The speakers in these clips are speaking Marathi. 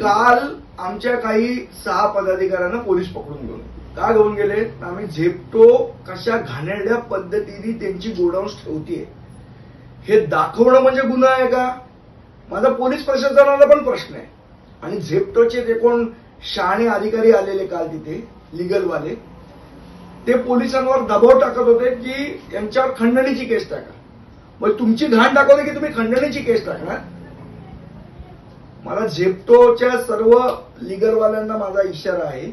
काल आमच्या काही 6 पदाधिकाऱ्यांना पोलीस पकडून घेऊन का घेऊन गेले? आम्ही झेप्टो कशा घाणेरड्या पद्धतीने त्यांची गोडाऊन्स ठेवतीये हे दाखवणं म्हणजे गुन्हा आहे का? माझा पोलीस प्रशासनाला पण प्रश्न आहे. आणि झेप्टोचे जे कोण शहाणे अधिकारी आलेले काल तिथे लिगलवाले, ते पोलिसांवर दबाव टाकत होते की यांच्यावर खंडणीची केस टाका. मग तुमची घाण दाखवते की तुम्ही खंडणीची केस टाकणार? मला झेप्टोच्या सर्व लिगलवाल्यांना माझा इशारा आहे,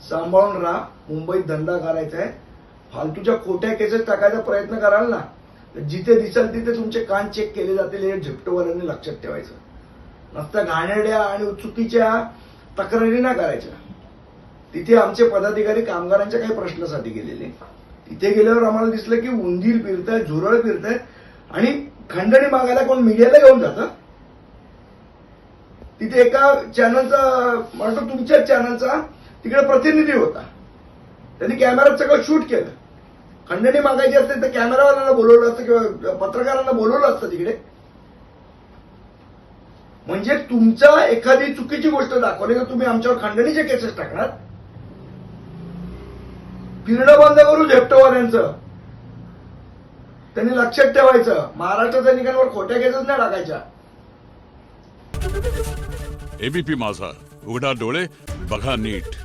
सांभाळून राहा. मुंबईत धंदा करायचा आहे. फालतूच्या खोट्या केसेस टाकायचा प्रयत्न कराल ना, तर जिथे दिसेल तिथे तुमचे कान चेक केले जातील हे झेप्टोवाल्यांनी लक्षात ठेवायचं. नुसत्या घाणेरड्या आणि चुकीच्या तक्रारी ना करायच्या. तिथे आमचे पदाधिकारी कामगारांच्या काही प्रश्नासाठी गेलेले, तिथे गेल्यावर आम्हाला दिसलं की उंदीर फिरतायत, झुरळ फिरतायत आणि खंडणी मागायला कोण मीडियाला घेऊन जातं. तिथे एका चॅनलचा, म्हणतो तुमच्याच चॅनलचा तिकडे प्रतिनिधी होता, त्यांनी कॅमेऱ्यात सगळं शूट केलं. खंडणी मागायची असते तर कॅमेरावाल्यांना बोलवलं असतं किंवा पत्रकारांना बोलवलं असतं तिकडे. म्हणजे तुमच्या एखादी चुकीची गोष्ट दाखवली तर तुम्ही आमच्यावर खंडणीचे केसेस टाकणार. फिरणं बंद करू झेप्टोवाल्यांचं. त्यांनी लक्षात ठेवायचं, महाराष्ट्र सैनिकांवर खोट्या केसेस नाही टाकायच्या. एबीपी माझा, उघडा डोळे बघा नीट.